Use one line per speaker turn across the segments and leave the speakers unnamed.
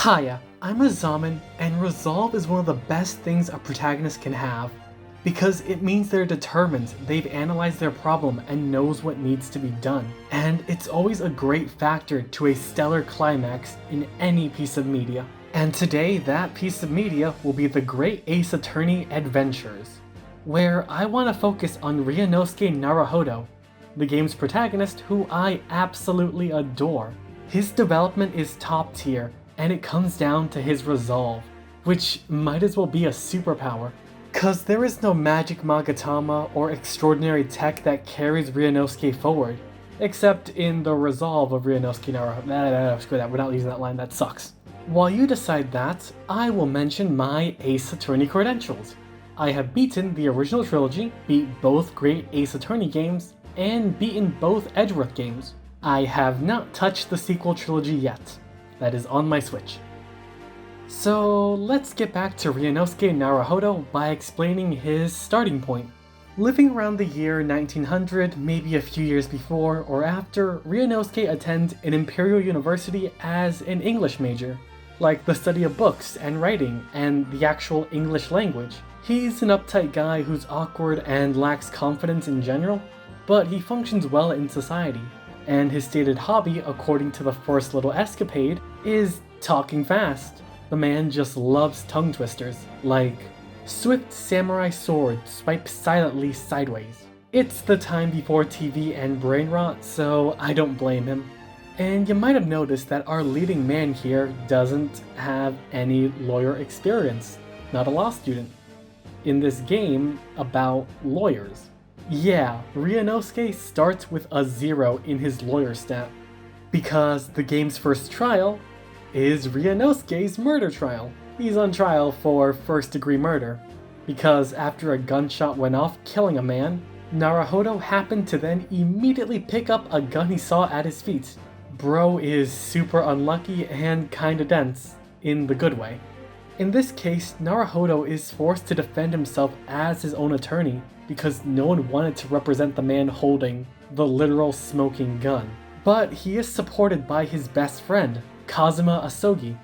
Hiya, I'm a Zamen, and resolve is one of the best things a protagonist can have, because it means they're determined, they've analyzed their problem, and knows what needs to be done. And it's always a great factor to a stellar climax in any piece of media. And today, that piece of media will be the Great Ace Attorney Adventures, where I want to focus on Ryunosuke Naruhodo, the game's protagonist who I absolutely adore. His development is top tier, and it comes down to his resolve, which might as well be a superpower. Cause there is no magic Magatama or extraordinary tech that carries Ryunosuke forward, except in the resolve of Ryunosuke Naruhodo. Screw that, we're not using that line, that sucks. While you decide that, I will mention my Ace Attorney credentials. I have beaten the original trilogy, beat both Great Ace Attorney games, and beaten both Edgeworth games. I have not touched the sequel trilogy yet. That is on my Switch. So let's get back to Ryunosuke Naruhodo by explaining his starting point. Living around the year 1900, maybe a few years before or after, Ryunosuke attends an Imperial University as an English major, like the study of books and writing and the actual English language. He's an uptight guy who's awkward and lacks confidence in general, but he functions well in society. And his stated hobby, according to the first little escapade, is talking fast. The man just loves tongue twisters, like swift samurai sword swipes silently sideways. It's the time before TV and brain rot, so I don't blame him. And you might have noticed that our leading man here doesn't have any lawyer experience, not a law student, in this game about lawyers. Yeah, Ryunosuke starts with a 0 in his lawyer stat, because the game's first trial is Ryunosuke's murder trial. He's on trial for first-degree murder, because after a gunshot went off killing a man, Naruhodo happened to then immediately pick up a gun he saw at his feet. Bro is super unlucky and kinda dense, in the good way. In this case, Naruhodo is forced to defend himself as his own attorney, because no one wanted to represent the man holding the literal smoking gun. But he is supported by his best friend, Kazuma Asogi,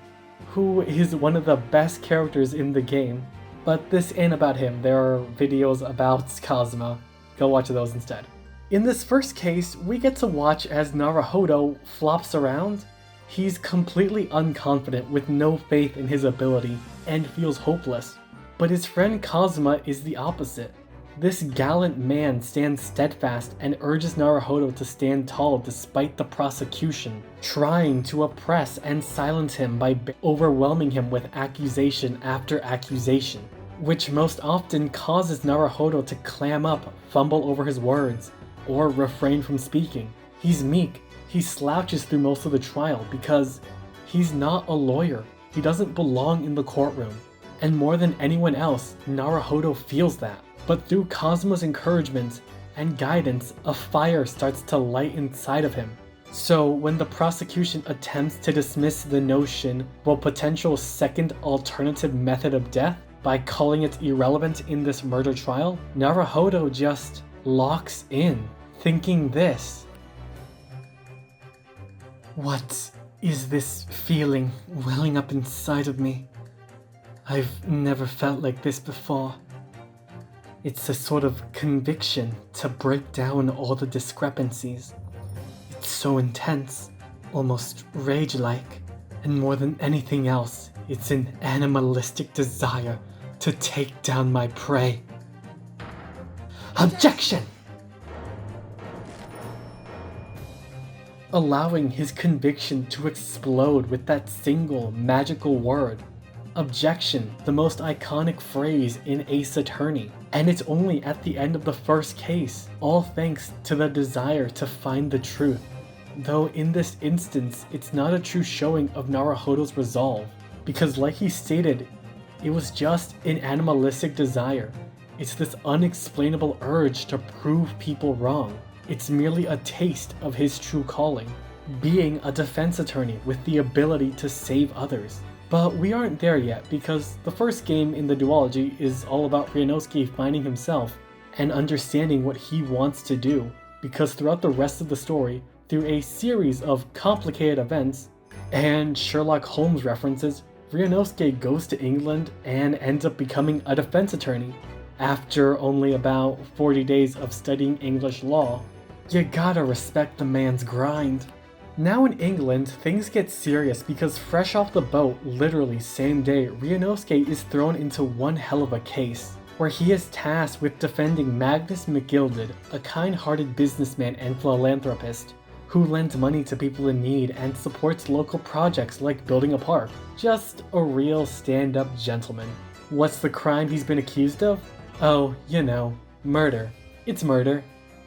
who is one of the best characters in the game. But this ain't about him, there are videos about Kazuma. Go watch those instead. In this first case, we get to watch as Naruhodo flops around. He's completely unconfident with no faith in his ability and feels hopeless. But his friend Kazuma is the opposite. This gallant man stands steadfast and urges Naruhodo to stand tall despite the prosecution, trying to oppress and silence him by overwhelming him with accusation after accusation, which most often causes Naruhodo to clam up, fumble over his words, or refrain from speaking. He's meek. He slouches through most of the trial because he's not a lawyer. He doesn't belong in the courtroom. And more than anyone else, Naruhodo feels that. But through Kazuma's encouragement and guidance, a fire starts to light inside of him. So when the prosecution attempts to dismiss the notion of a potential second alternative method of death by calling it irrelevant in this murder trial, Naruhodo just locks in, thinking this. What is this feeling welling up inside of me? I've never felt like this before. It's a sort of conviction to break down all the discrepancies. It's so intense, almost rage-like, and more than anything else, it's an animalistic desire to take down my prey. Objection! Allowing his conviction to explode with that single magical word. Objection, the most iconic phrase in Ace Attorney, and it's only at the end of the first case, all thanks to the desire to find the truth. Though in this instance, it's not a true showing of Naruhodo's resolve, because like he stated, it was just an animalistic desire. It's this unexplainable urge to prove people wrong. It's merely a taste of his true calling, being a defense attorney with the ability to save others. But we aren't there yet, because the first game in the duology is all about Ryunosuke finding himself and understanding what he wants to do, because throughout the rest of the story, through a series of complicated events, And Sherlock Holmes references, Ryunosuke goes to England and ends up becoming a defense attorney after only about 40 days of studying English law. You gotta respect the man's grind. Now in England, things get serious because fresh off the boat, literally same day, Ryunosuke is thrown into one hell of a case, where he is tasked with defending Magnus McGilded, a kind-hearted businessman and philanthropist, who lends money to people in need and supports local projects like building a park. Just a real stand-up gentleman. What's the crime he's been accused of? Oh, you know, murder. It's murder.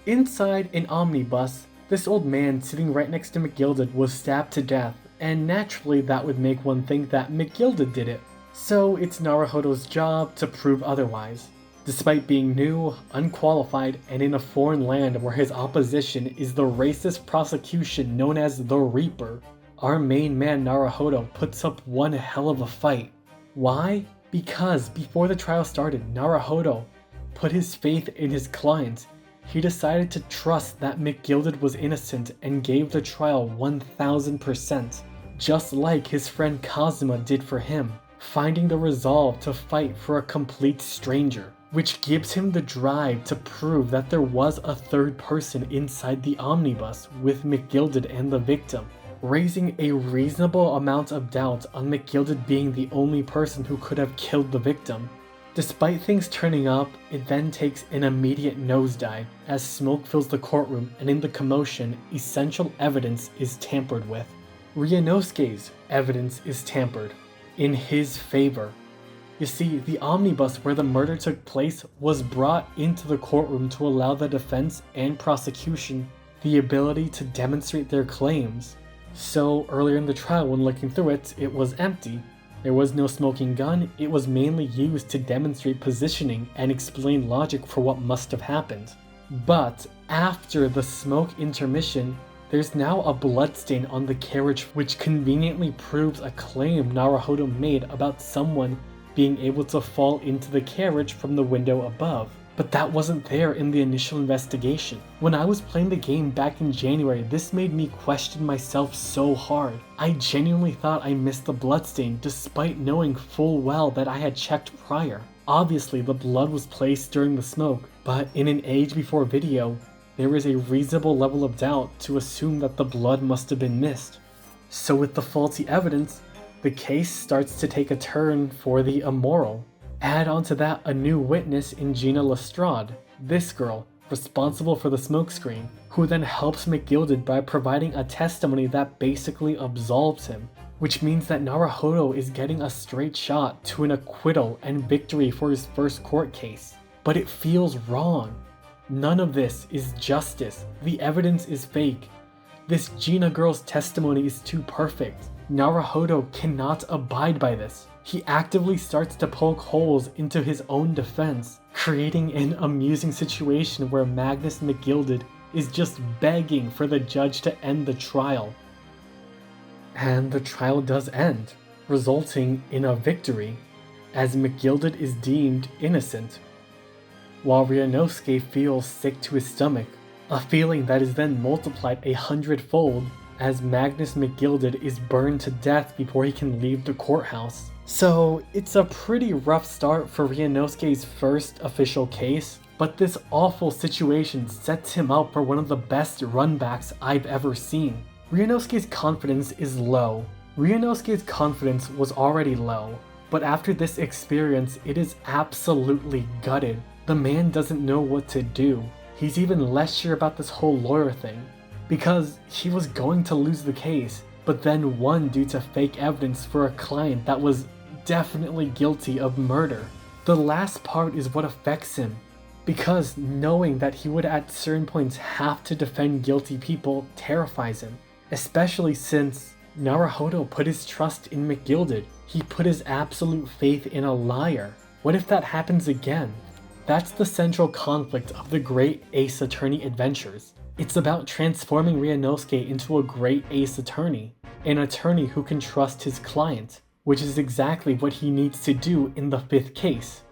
Inside an omnibus, this old man sitting right next to McGilded was stabbed to death, and naturally that would make one think that McGilded did it. So it's Naruhodo's job to prove otherwise. Despite being new, unqualified, and in a foreign land where his opposition is the racist prosecution known as the Reaper, our main man Naruhodo puts up one hell of a fight. Why? Because before the trial started, Naruhodo put his faith in his client. He decided to trust that McGilded was innocent and gave the trial 1000%, just like his friend Kazuma did for him, finding the resolve to fight for a complete stranger, which gives him the drive to prove that there was a third person inside the omnibus with McGilded and the victim, raising a reasonable amount of doubt on McGilded being the only person who could have killed the victim. Despite things turning up, it then takes an immediate nosedive as smoke fills the courtroom, and in the commotion, essential evidence is tampered with. Ryunosuke's evidence is tampered in his favor. You see, the omnibus where the murder took place was brought into the courtroom to allow the defense and prosecution the ability to demonstrate their claims. So earlier in the trial, when looking through it, it was empty. There was no smoking gun. It was mainly used to demonstrate positioning and explain logic for what must have happened. But after the smoke intermission, there's now a bloodstain on the carriage, which conveniently proves a claim Naruhodo made about someone being able to fall into the carriage from the window above. But that wasn't there in the initial investigation. When I was playing the game back in January, this made me question myself so hard. I genuinely thought I missed the bloodstain despite knowing full well that I had checked prior. Obviously, the blood was placed during the smoke, but in an age before video, there is a reasonable level of doubt to assume that the blood must have been missed. So with the faulty evidence, the case starts to take a turn for the immoral. Add onto that a new witness in Gina Lestrade, this girl, responsible for the smokescreen, who then helps McGilded by providing a testimony that basically absolves him, which means that Naruhodo is getting a straight shot to an acquittal and victory for his first court case. But it feels wrong. None of this is justice. The evidence is fake. This Gina girl's testimony is too perfect. Naruhodo cannot abide by this. He actively starts to poke holes into his own defense, creating an amusing situation where Magnus McGilded is just begging for the judge to end the trial. And the trial does end, resulting in a victory, as McGilded is deemed innocent, while Ryunosuke feels sick to his stomach, a feeling that is then multiplied 100-fold as Magnus McGilded is burned to death before he can leave the courthouse. So it's a pretty rough start for Ryunosuke's first official case, but this awful situation sets him up for one of the best runbacks I've ever seen. Ryunosuke's confidence is low. Ryunosuke's confidence was already low, but after this experience it is absolutely gutted. The man doesn't know what to do. He's even less sure about this whole lawyer thing, because he was going to lose the case, but then won due to fake evidence for a client that was definitely guilty of murder. The last part is what affects him, because knowing that he would at certain points have to defend guilty people terrifies him, especially since Naruhodo put his trust in McGilded. He put his absolute faith in a liar. What if that happens again? That's the central conflict of the Great Ace Attorney Adventures. It's about transforming Ryunosuke into a great ace attorney, an attorney who can trust his client, which is exactly what he needs to do in the 5th case.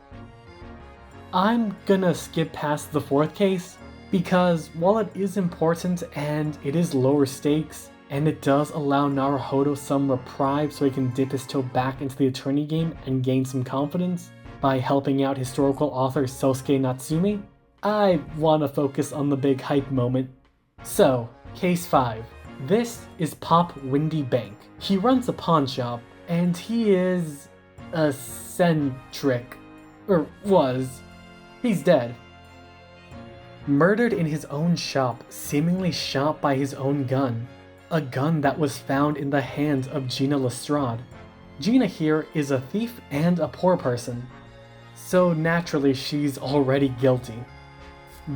I'm gonna skip past the 4th case, because while it is important and it is lower stakes, and it does allow Naruhodo some reprieve so he can dip his toe back into the attorney game and gain some confidence by helping out historical author Sosuke Natsume. I want to focus on the big hype moment. So, Case 5. This is Pop Windy Bank. He runs a pawn shop, and he is eccentric. Or was. He's dead. Murdered in his own shop, seemingly shot by his own gun. A gun that was found in the hands of Gina Lestrade. Gina here is a thief and a poor person, so naturally she's already guilty.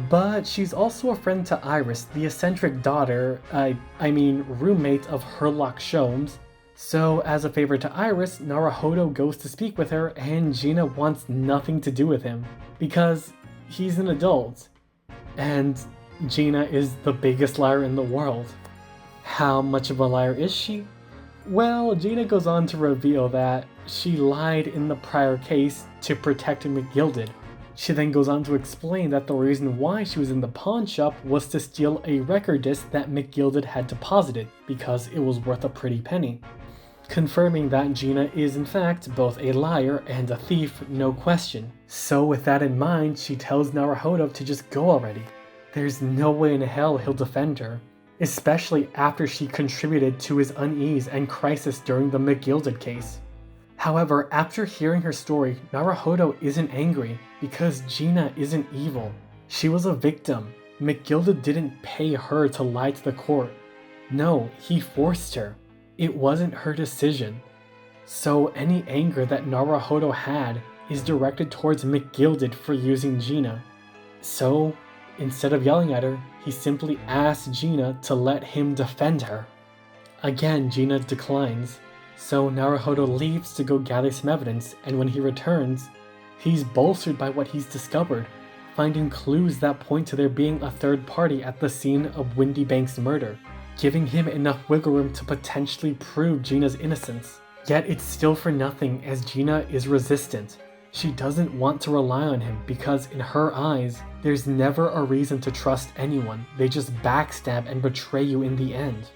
But she's also a friend to Iris, the eccentric daughter, roommate of Herlock Sholmes. So as a favor to Iris, Naruhodo goes to speak with her and Gina wants nothing to do with him, because he's an adult. And Gina is the biggest liar in the world. How much of a liar is she? Well, Gina goes on to reveal that she lied in the prior case to protect McGilded. She then goes on to explain that the reason why she was in the pawn shop was to steal a record disc that McGilded had deposited, because it was worth a pretty penny. Confirming that Gina is in fact both a liar and a thief, no question. So with that in mind, she tells Naruhodo to just go already. There's no way in hell he'll defend her, especially after she contributed to his unease and crisis during the McGilded case. However, after hearing her story, Naruhodo isn't angry, because Gina isn't evil. She was a victim. McGilded didn't pay her to lie to the court. No, he forced her. It wasn't her decision. So any anger that Naruhodo had is directed towards McGilded for using Gina. So, instead of yelling at her, he simply asks Gina to let him defend her. Again, Gina declines. So Naruhodo leaves to go gather some evidence, and when he returns, he's bolstered by what he's discovered, finding clues that point to there being a third party at the scene of Windy Bank's murder, giving him enough wiggle room to potentially prove Gina's innocence. Yet it's still for nothing, as Gina is resistant. She doesn't want to rely on him because in her eyes, there's never a reason to trust anyone. They just backstab and betray you in the end.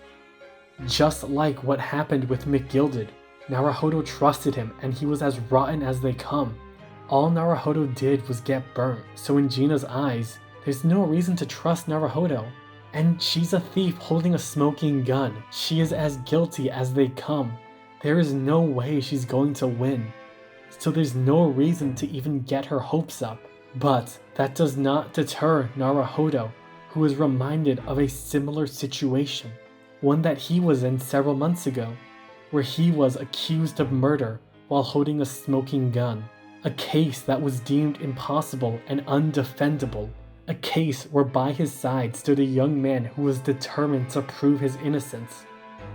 Just like what happened with McGilded, Naruhodo trusted him and he was as rotten as they come. All Naruhodo did was get burnt, so in Gina's eyes, there's no reason to trust Naruhodo. And she's a thief holding a smoking gun. She is as guilty as they come. There is no way she's going to win. So there's no reason to even get her hopes up. But that does not deter Naruhodo, who is reminded of a similar situation. One that he was in several months ago, where he was accused of murder while holding a smoking gun. A case that was deemed impossible and undefendable. A case where by his side stood a young man who was determined to prove his innocence.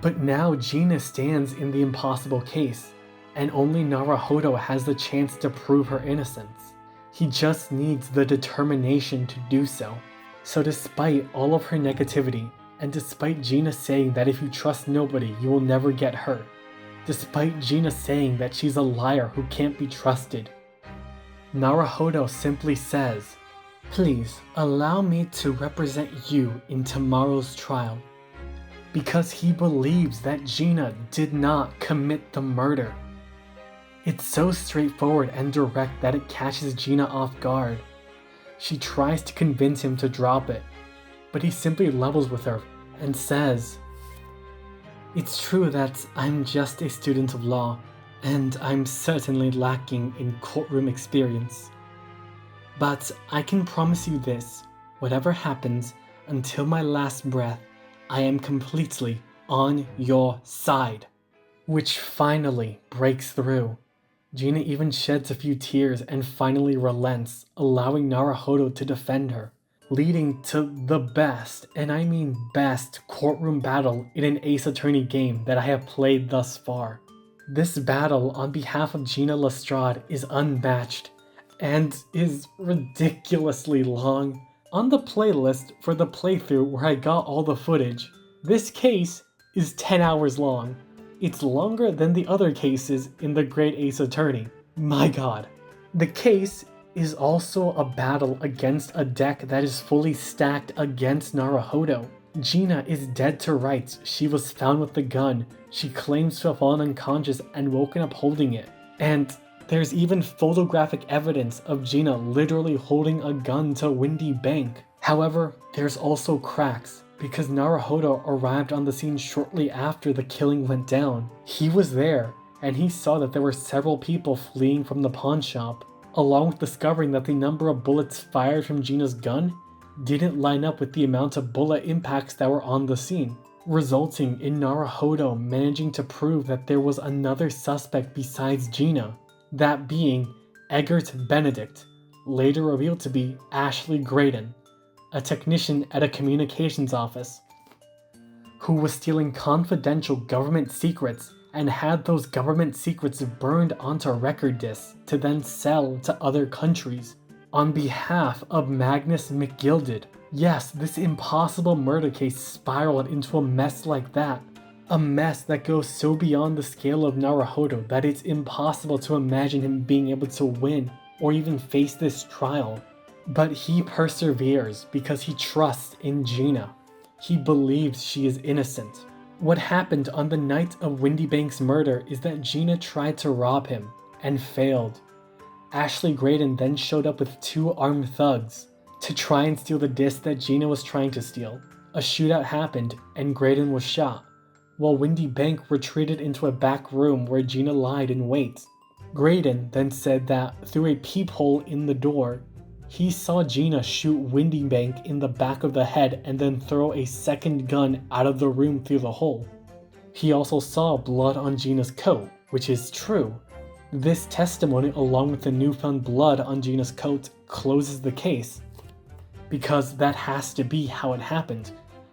But now Gina stands in the impossible case, and only Naruhodo has the chance to prove her innocence. He just needs the determination to do so. So despite all of her negativity, and despite Gina saying that if you trust nobody, you will never get hurt, despite Gina saying that she's a liar who can't be trusted, Naruhodo simply says, "Please allow me to represent you in tomorrow's trial," because he believes that Gina did not commit the murder. It's so straightforward and direct that it catches Gina off guard. She tries to convince him to drop it, but he simply levels with her and says, "It's true that I'm just a student of law, and I'm certainly lacking in courtroom experience. But I can promise you this, whatever happens, until my last breath, I am completely on your side." Which finally breaks through. Gina even sheds a few tears and finally relents, allowing Naruhodo to defend her, leading to the best, and I mean best, courtroom battle in an Ace Attorney game that I have played thus far. This battle on behalf of Gina Lestrade is unmatched, and is ridiculously long. On the playlist for the playthrough where I got all the footage, this case is 10 hours long. It's longer than the other cases in the Great Ace Attorney. My god. The case is also a battle against a deck that is fully stacked against Naruhodo. Gina is dead to rights. She was found with the gun. She claims to have fallen unconscious and woken up holding it. And there's even photographic evidence of Gina literally holding a gun to Windy Bank. However, there's also cracks, because Naruhodo arrived on the scene shortly after the killing went down. He was there, and he saw that there were several people fleeing from the pawn shop, along with discovering that the number of bullets fired from Gina's gun didn't line up with the amount of bullet impacts that were on the scene, resulting in Naruhodo managing to prove that there was another suspect besides Gina, that being Eggert Benedict, later revealed to be Ashley Graydon, a technician at a communications office, who was stealing confidential government secrets and had those government secrets burned onto record discs to then sell to other countries on behalf of Magnus McGilded. Yes, this impossible murder case spiraled into a mess like that. A mess that goes so beyond the scale of Naruhodo that it's impossible to imagine him being able to win or even face this trial. But he perseveres because he trusts in Gina. He believes she is innocent. What happened on the night of Windy Bank's murder is that Gina tried to rob him and failed. Ashley Graydon then showed up with 2 armed thugs to try and steal the disc that Gina was trying to steal. A shootout happened and Graydon was shot, while Windy Bank retreated into a back room where Gina lied in wait. Graydon then said that through a peephole in the door, he saw Gina shoot Windy Bank in the back of the head and then throw a second gun out of the room through the hole. He also saw blood on Gina's coat, which is true. This testimony, along with the newfound blood on Gina's coat, closes the case, because that has to be how it happened.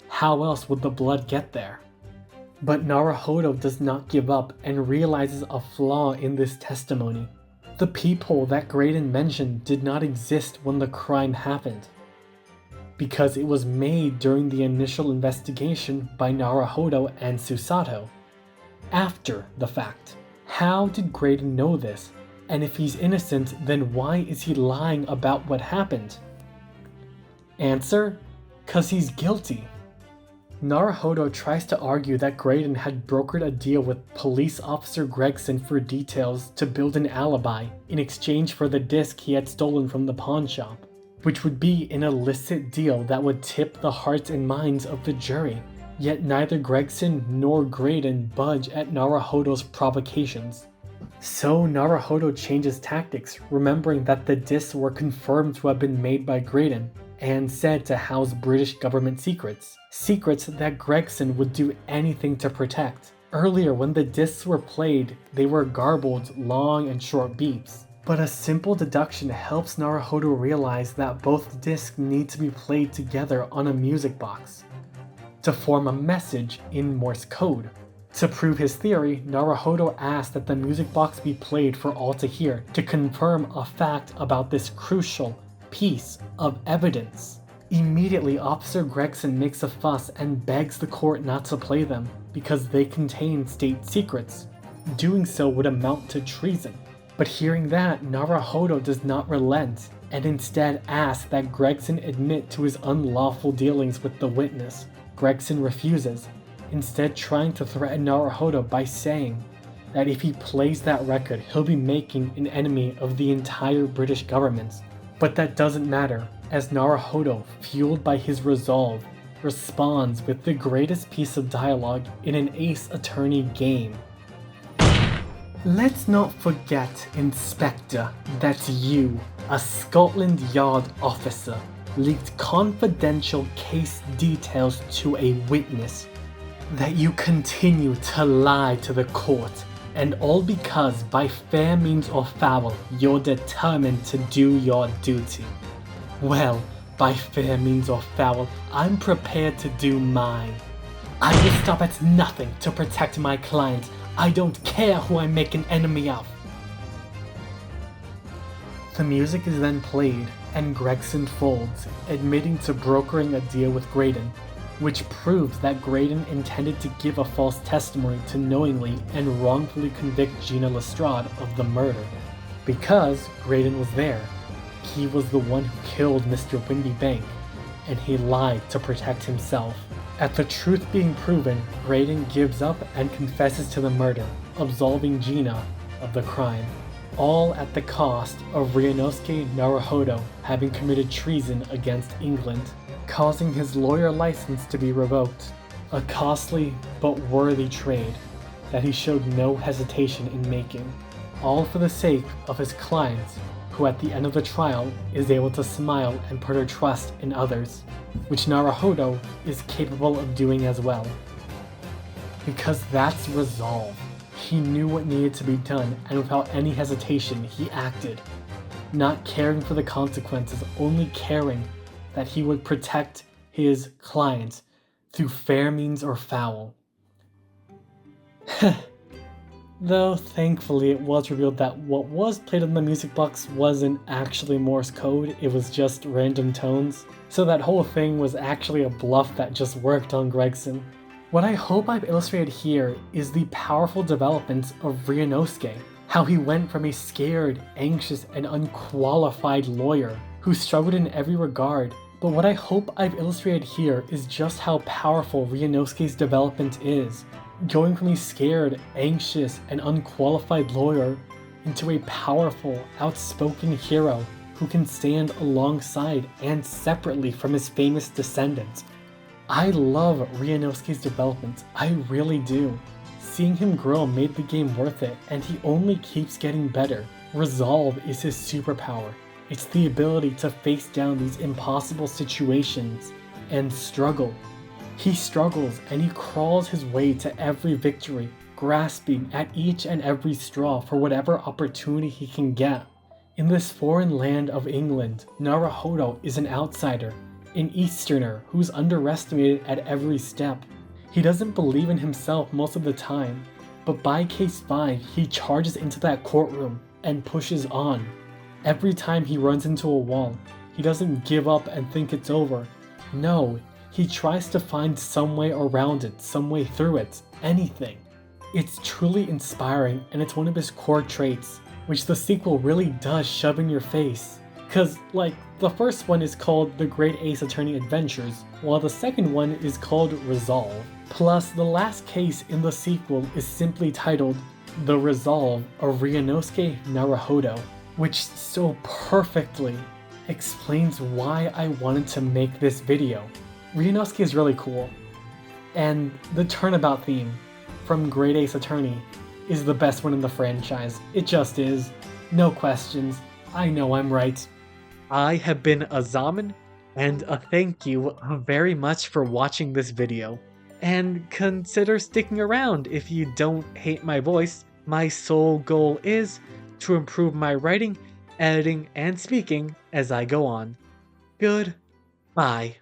How else would the blood get there? But Naruhodo does not give up and realizes a flaw in this testimony. The peephole that Graydon mentioned did not exist when the crime happened, because it was made during the initial investigation by Naruhodo and Susato, after the fact. How did Graydon know this? And if he's innocent, then why is he lying about what happened? Answer: 'cause he's guilty. Naruhodo tries to argue that Graydon had brokered a deal with police officer Gregson for details to build an alibi in exchange for the disc he had stolen from the pawn shop, which would be an illicit deal that would tip the hearts and minds of the jury. Yet neither Gregson nor Graydon budge at Naruhodo's provocations. So Naruhodo changes tactics, remembering that the discs were confirmed to have been made by Graydon and said to house British government secrets. Secrets that Gregson would do anything to protect. Earlier, when the discs were played, they were garbled, long and short beeps. But a simple deduction helps Naruhodo realize that both discs need to be played together on a music box to form a message in Morse code. To prove his theory, Naruhodo asked that the music box be played for all to hear to confirm a fact about this crucial piece of evidence. Immediately, Officer Gregson makes a fuss and begs the court not to play them because they contain state secrets. Doing so would amount to treason. But hearing that, Naruhodo does not relent and instead asks that Gregson admit to his unlawful dealings with the witness. Gregson refuses, instead trying to threaten Naruhodo by saying that if he plays that record, he'll be making an enemy of the entire British government. But that doesn't matter, as Naruhodo, fueled by his resolve, responds with the greatest piece of dialogue in an Ace Attorney game. Let's not forget, Inspector, that you, a Scotland Yard officer, leaked confidential case details to a witness, that you continue to lie to the court, and all because by fair means or foul you're determined to do your duty. Well, by fair means or foul, I'm prepared to do mine. I will stop at nothing to protect my client. I don't care who I make an enemy of. The music is then played, and Gregson folds, admitting to brokering a deal with Graydon, which proves that Graydon intended to give a false testimony to knowingly and wrongfully convict Gina Lestrade of the murder. Because Graydon was there, he was the one who killed Mr. Windy Bank, and he lied to protect himself. At the truth being proven, Raiden gives up and confesses to the murder, absolving Gina of the crime. All at the cost of Ryunosuke Naruhodo having committed treason against England, causing his lawyer license to be revoked. A costly but worthy trade that he showed no hesitation in making, all for the sake of his clients, who at the end of the trial is able to smile and put her trust in others, which Naruhodo is capable of doing as well. Because that's resolve. He knew what needed to be done, and without any hesitation, he acted. Not caring for the consequences, only caring that he would protect his client through fair means or foul. Though, thankfully, it was revealed that what was played on the music box wasn't actually Morse code, it was just random tones. So that whole thing was actually a bluff that just worked on Gregson. What I hope I've illustrated here is the powerful developments of Ryunosuke. How he went from a scared, anxious, and unqualified lawyer who struggled in every regard. But what I hope I've illustrated here is just how powerful Ryunosuke's development is. Going from a scared, anxious, and unqualified lawyer into a powerful, outspoken hero who can stand alongside and separately from his famous descendants. I love Ryunosuke's development, I really do. Seeing him grow made the game worth it, and he only keeps getting better. Resolve is his superpower. It's the ability to face down these impossible situations and struggle. He struggles and he crawls his way to every victory, grasping at each and every straw for whatever opportunity he can get. In this foreign land of England, Naruhodo is an outsider, an Easterner who's underestimated at every step. He doesn't believe in himself most of the time, but by case 5, he charges into that courtroom and pushes on. Every time he runs into a wall, he doesn't give up and think it's over. No, he tries to find some way around it, some way through it, anything. It's truly inspiring, and it's one of his core traits, which the sequel really does shove in your face. Cause, like, the first one is called The Great Ace Attorney Adventures, while the second one is called Resolve. Plus, the last case in the sequel is simply titled The Resolve of Ryunosuke Naruhodo, which so perfectly explains why I wanted to make this video. Ryunosuke is really cool, and the Turnabout theme from Great Ace Attorney is the best one in the franchise. It just is. No questions. I know I'm right. I have been a Zamen, and a thank you very much for watching this video. And consider sticking around if you don't hate my voice. My sole goal is to improve my writing, editing, and speaking as I go on. Goodbye.